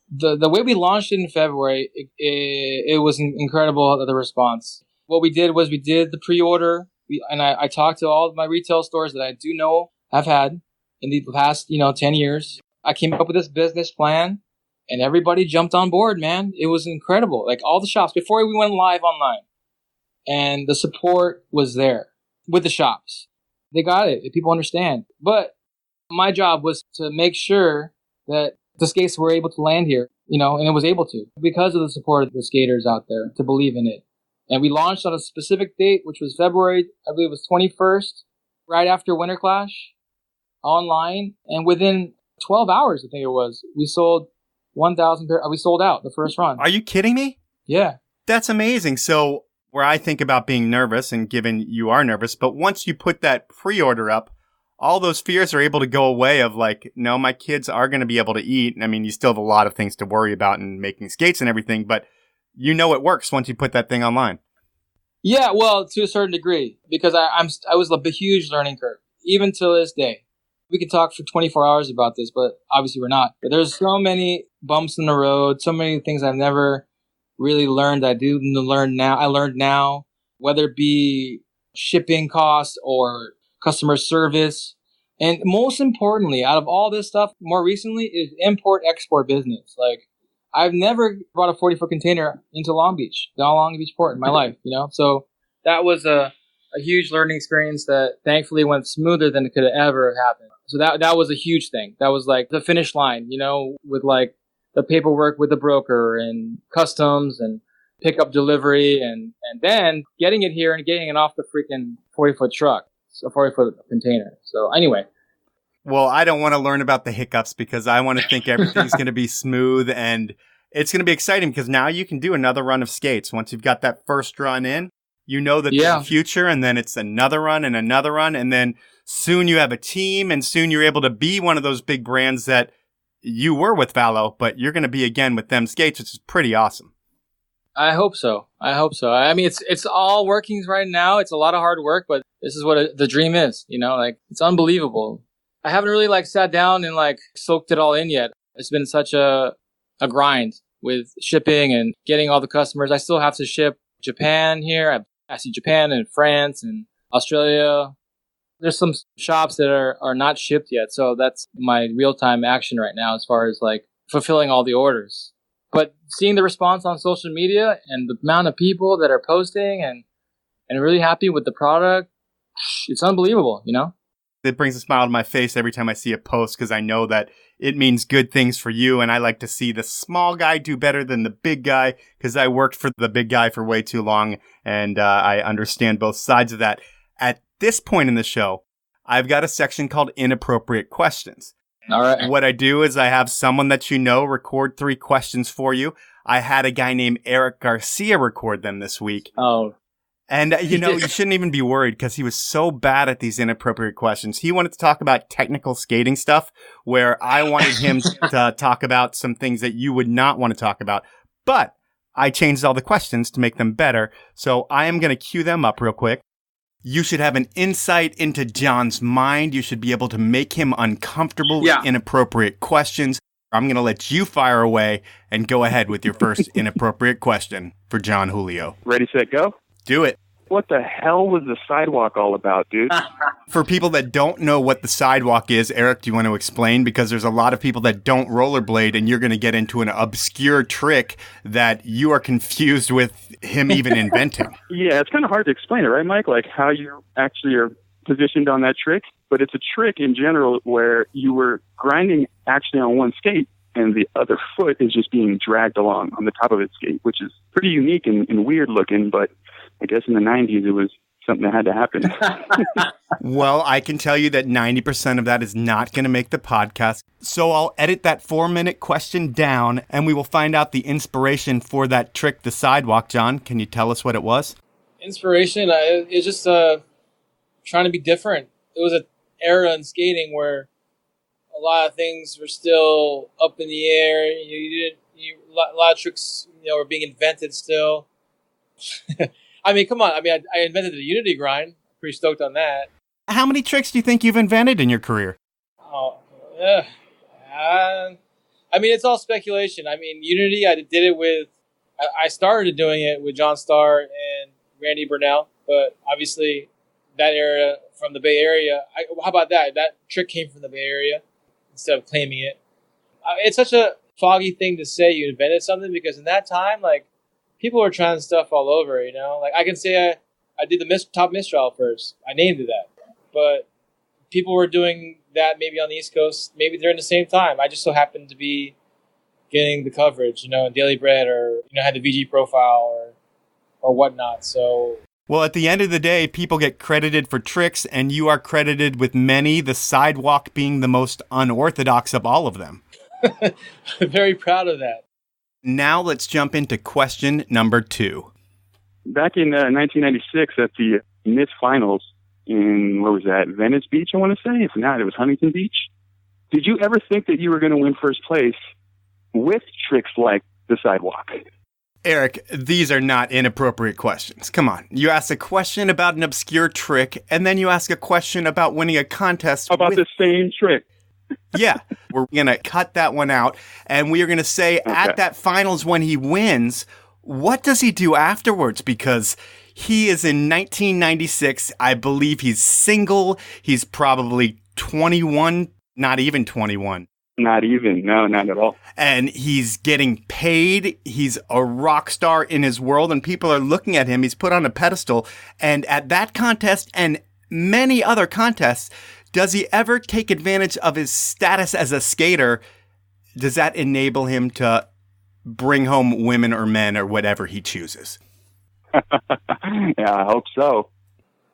the way we launched it in February, it was incredible, the response. What we did was we did the pre-order and I talked to all of my retail stores that I do know I've had in the past, 10 years. I came up with this business plan and everybody jumped on board, man. It was incredible. Like all the shops before we went live online and the support was there with the shops. They got it. People understand. But my job was to make sure that the skates were able to land here, and it was able to because of the support of the skaters out there to believe in it. And we launched on a specific date, which was February, I believe it was 21st, right after Winter Clash online. And within 12 hours, I think it was, we sold 1,000 pairs. We sold out the first run. Are you kidding me? Yeah. That's amazing. So where I think about being nervous, and given you are nervous, but once you put that pre-order up, all those fears are able to go away of like, no, my kids are going to be able to eat. I mean, you still have a lot of things to worry about in making skates and everything, but it works once you put that thing online. Yeah, well, to a certain degree, because I was a huge learning curve, even to this day. We could talk for 24 hours about this, but obviously we're not. But there's so many bumps in the road, so many things I've never really learned. I learned now, whether it be shipping costs or customer service. And most importantly, out of all this stuff, more recently, is import-export business. Like, I've never brought a 40-foot container into Long Beach port in my life, So that was a a huge learning experience that thankfully went smoother than it could have ever happened. So that was a huge thing. That was like the finish line, with like the paperwork with the broker and customs and pickup delivery and then getting it here and getting it off the freaking 40-foot truck, a 40-foot container. So anyway. Well, I don't want to learn about the hiccups because I want to think everything's going to be smooth, and it's going to be exciting because now you can do another run of skates. Once you've got that first run in, you know that there's a future, and then it's another run, and then soon you have a team, and soon you're able to be one of those big brands that you were with Valo, but you're going to be again with them skates, which is pretty awesome. I hope so. I mean, it's all workings right now. It's a lot of hard work, but this is what the dream is, like it's unbelievable. I haven't really sat down and soaked it all in yet. It's been such a grind with shipping and getting all the customers. I still have to ship Japan here. I see Japan and France and Australia. There's some shops that are not shipped yet. So that's my real-time action right now as far as fulfilling all the orders. But seeing the response on social media and the amount of people that are posting and really happy with the product, it's unbelievable, It brings a smile to my face every time I see a post because I know that it means good things for you. And I like to see the small guy do better than the big guy because I worked for the big guy for way too long. And I understand both sides of that. At this point in the show, I've got a section called Inappropriate Questions. All right. What I do is I have someone that record 3 questions for you. I had a guy named Eric Garcia record them this week. Oh. And, you shouldn't even be worried because he was so bad at these inappropriate questions. He wanted to talk about technical skating stuff where I wanted him to talk about some things that you would not want to talk about. But I changed all the questions to make them better. So I am going to cue them up real quick. You should have an insight into Jon's mind. You should be able to make him uncomfortable with inappropriate questions. I'm going to let you fire away and go ahead with your first inappropriate question for Jon Julio. Ready, set, go? Do it. What the hell was the sidewalk all about, dude? For people that don't know what the sidewalk is, Eric, do you want to explain? Because there's a lot of people that don't rollerblade, and you're going to get into an obscure trick that you are confused with him even inventing. Yeah, it's kind of hard to explain it, right, Mike? How you actually are positioned on that trick. But it's a trick in general where you were grinding actually on one skate, and the other foot is just being dragged along on the top of its skate, which is pretty unique and weird looking, but I guess in the 90s, it was something that had to happen. Well, I can tell you that 90% of that is not going to make the podcast. So I'll edit that 4-minute question down, and we will find out the inspiration for that trick, the sidewalk. Jon, can you tell us what it was? Inspiration? It's just trying to be different. It was an era in skating where a lot of things were still up in the air. A lot of tricks, were being invented still. I mean, come on. I mean, I invented the Unity grind. I'm pretty stoked on that. How many tricks do you think you've invented in your career? Oh, I mean, it's all speculation. I mean, Unity, I did it with, I started doing it with John Starr and Randy Burnell, but obviously that era from the Bay Area, how about that? That trick came from the Bay Area instead of claiming it. It's such a foggy thing to say you invented something because in that time, people were trying stuff all over, I can say I did the top Mistral first. I named it that. But people were doing that maybe on the East Coast, maybe during the same time. I just so happened to be getting the coverage, in Daily Bread or, had the VG profile or whatnot. So. Well, at the end of the day, people get credited for tricks, and you are credited with many, the sidewalk being the most unorthodox of all of them. Very proud of that. Now let's jump into question number 2. Back in 1996 at the IMYTA finals in, where was that, Venice Beach, I want to say? If not, it was Huntington Beach. Did you ever think that you were going to win first place with tricks like the sidewalk? Eric, these are not inappropriate questions. Come on. You ask a question about an obscure trick, and then you ask a question about winning a contest about the same trick. Yeah, we're going to cut that one out, and we are going to say at that finals when he wins, what does he do afterwards? Because he is in 1996. I believe he's single. He's probably 21, not even 21. Not even. No, not at all. And he's getting paid. He's a rock star in his world, and people are looking at him. He's put on a pedestal. And at that contest and many other contests, does he ever take advantage of his status as a skater? Does that enable him to bring home women or men or whatever he chooses? Yeah, I hope so.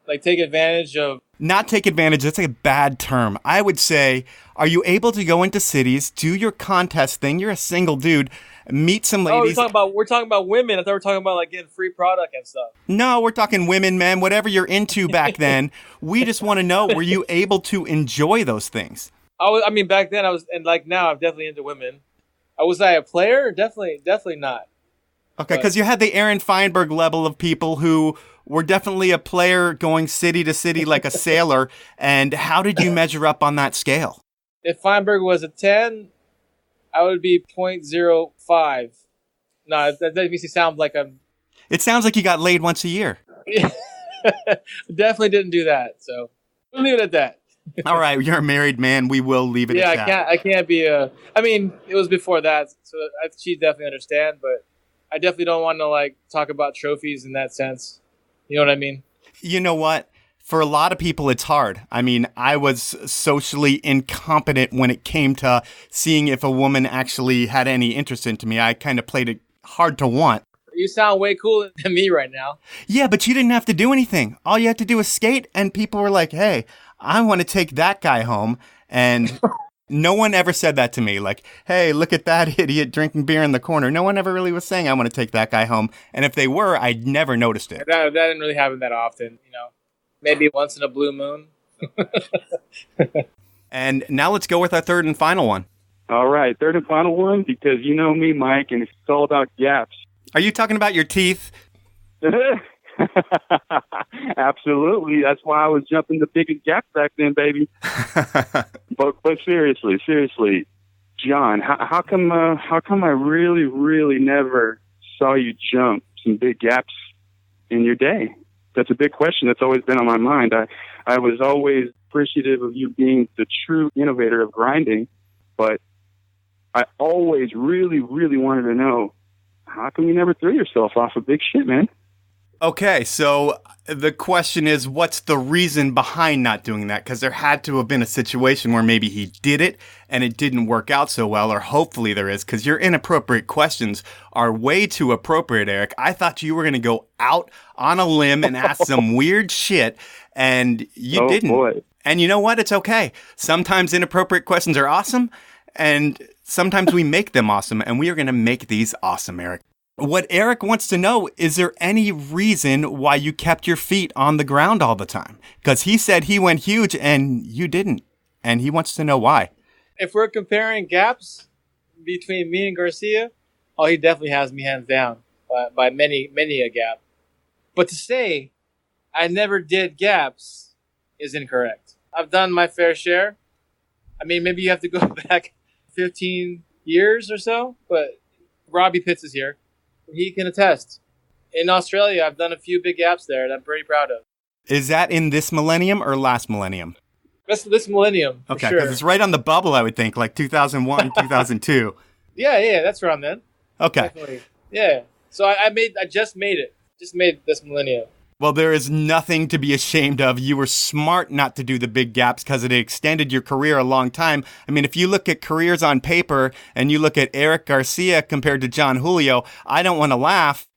Like take advantage of... Not take advantage, that's a bad term. I would say, are you able to go into cities, do your contest thing, you're a single dude, meet some ladies. We're talking about women. I thought we were talking about like getting free product and stuff. No, we're talking women, men, whatever you're into back then. We just want to know, were you able to enjoy those things? I mean, back then I was, and like now I'm definitely into women. Was I a player? Definitely not. Okay, because you had the Aaron Feinberg level of people who were definitely a player going city to city like a sailor. And how did you measure up on that scale? If Feinberg was a 10, I would be 0.05. No, that makes it sound like I'm... It sounds like you got laid once a year. Definitely didn't do that, so we'll leave it at that. All right, you're a married man. We will leave it at that. Yeah, I can't be a... I mean, it was before that, so she'd definitely understand, but I definitely don't want to, like, talk about trophies in that sense. You know what I mean? You know what? For a lot of people, it's hard. I mean, I was socially incompetent when it came to seeing if a woman actually had any interest into me. I kind of played it hard to want. You sound way cooler than me right now. Yeah, but you didn't have to do anything. All you had to do was skate, and people were like, hey, I want to take that guy home. And no one ever said that to me. Like, hey, look at that idiot drinking beer in the corner. No one ever really was saying, I want to take that guy home. And if they were, I'd never noticed it. That didn't really happen that often, you know. Maybe once in a blue moon. And now let's go with our third and final one. All right, third and final one, because you know me, Mike, and it's all about gaps. Are you talking about your teeth? Absolutely. That's why I was jumping the biggest gaps back then, baby. but seriously, John, how come I really never saw you jump some big gaps in your day? That's a big question that's always been on my mind. I was always appreciative of you being the true innovator of grinding, but I always really wanted to know, how come you never threw yourself off of big shit, man? Okay, so the question is, what's the reason behind not doing that? Because there had to have been a situation where maybe he did it and it didn't work out so well, or hopefully there is, because your inappropriate questions are way too appropriate, Eric. I thought you were going to go out on a limb and ask some weird shit, and you didn't. Boy. And you know what? It's okay. Sometimes inappropriate questions are awesome, and sometimes we make them awesome, and we are going to make these awesome, Eric. What Eric wants to know, is there any reason why you kept your feet on the ground all the time? Because he said he went huge and you didn't. And he wants to know why. If we're comparing gaps between me and Garcia, he definitely has me hands down by many a gap. But to say I never did gaps is incorrect. I've done my fair share. I mean, maybe you have to go back 15 years or so, but Robbie Pitts is here. He can attest. In Australia, I've done a few big gaps there that I'm pretty proud of. Is that in this millennium or last millennium? This millennium, for okay, sure. Because it's right on the bubble, I would think, like 2001, 2002. Yeah, that's around then. Okay. Definitely. Yeah. So I just made it. Just made this millennium. Well, there is nothing to be ashamed of. You were smart not to do the big gaps because it extended your career a long time. I mean, if you look at careers on paper and you look at Eric Garcia compared to Jon Julio, I don't want to laugh.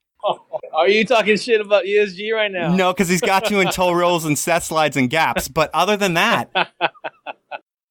Are you talking shit about ESG right now? No, because he's got you in toe rolls and set slides and gaps. But other than that,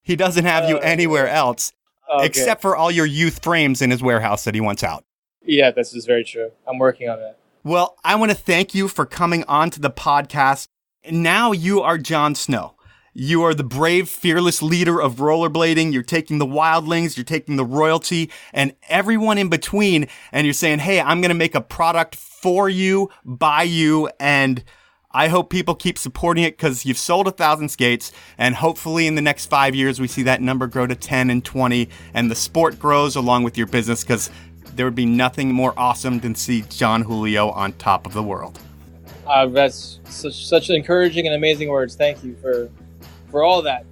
he doesn't have you anywhere else, except for all your youth frames in his warehouse that he wants out. Yeah, this is very true. I'm working on that. Well, I want to thank you for coming on to the podcast. Now you are Jon Snow. You are the brave, fearless leader of rollerblading. You're taking the wildlings, you're taking the royalty, and everyone in between, and you're saying, hey, I'm going to make a product for you, by you, and I hope people keep supporting it because you've sold 1,000 skates, and hopefully in the next 5 years we see that number grow to 10 and 20, and the sport grows along with your business, because there would be nothing more awesome than see Jon Julio on top of the world. That's such encouraging and amazing words. Thank you for all that.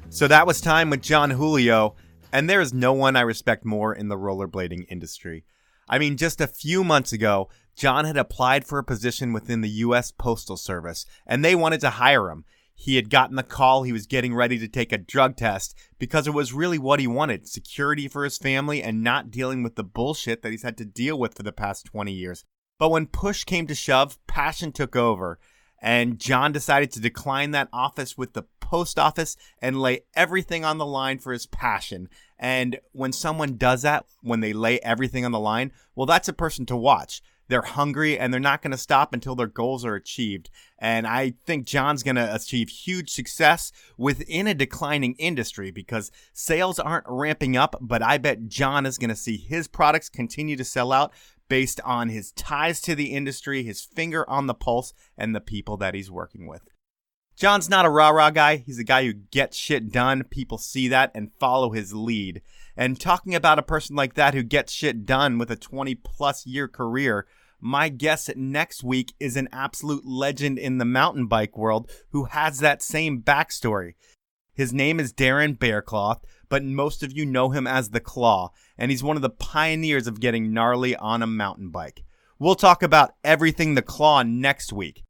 So that was time with Jon Julio. And there is no one I respect more in the rollerblading industry. I mean, just a few months ago, Jon had applied for a position within the U.S. Postal Service, and they wanted to hire him. He had gotten the call he was getting ready to take a drug test because it was really what he wanted, security for his family and not dealing with the bullshit that he's had to deal with for the past 20 years. But when push came to shove, passion took over, and Jon decided to decline that office with the post office and lay everything on the line for his passion. And when someone does that, when they lay everything on the line, well, that's a person to watch. They're hungry and they're not going to stop until their goals are achieved. And I think Jon's going to achieve huge success within a declining industry because sales aren't ramping up, but I bet Jon is going to see his products continue to sell out based on his ties to the industry, his finger on the pulse, and the people that he's working with. Jon's not a rah-rah guy. He's a guy who gets shit done. People see that and follow his lead. And talking about a person like that who gets shit done with a 20-plus year career, my guest next week is an absolute legend in the mountain bike world who has that same backstory. His name is Darren Bearcloth, but most of you know him as The Claw, and he's one of the pioneers of getting gnarly on a mountain bike. We'll talk about everything The Claw next week.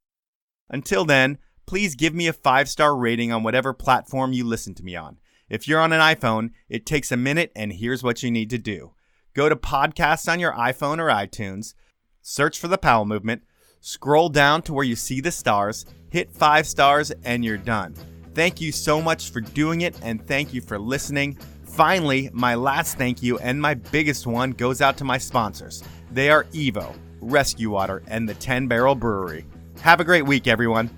Until then, please give me a 5-star rating on whatever platform you listen to me on. If you're on an iPhone, it takes a minute, and here's what you need to do. Go to podcasts on your iPhone or iTunes, search for The Powell Movement, scroll down to where you see the stars, hit 5 stars, and you're done. Thank you so much for doing it, and thank you for listening. Finally, my last thank you and my biggest one goes out to my sponsors. They are Evo, Rescue Water, and the 10 Barrel Brewery. Have a great week, everyone.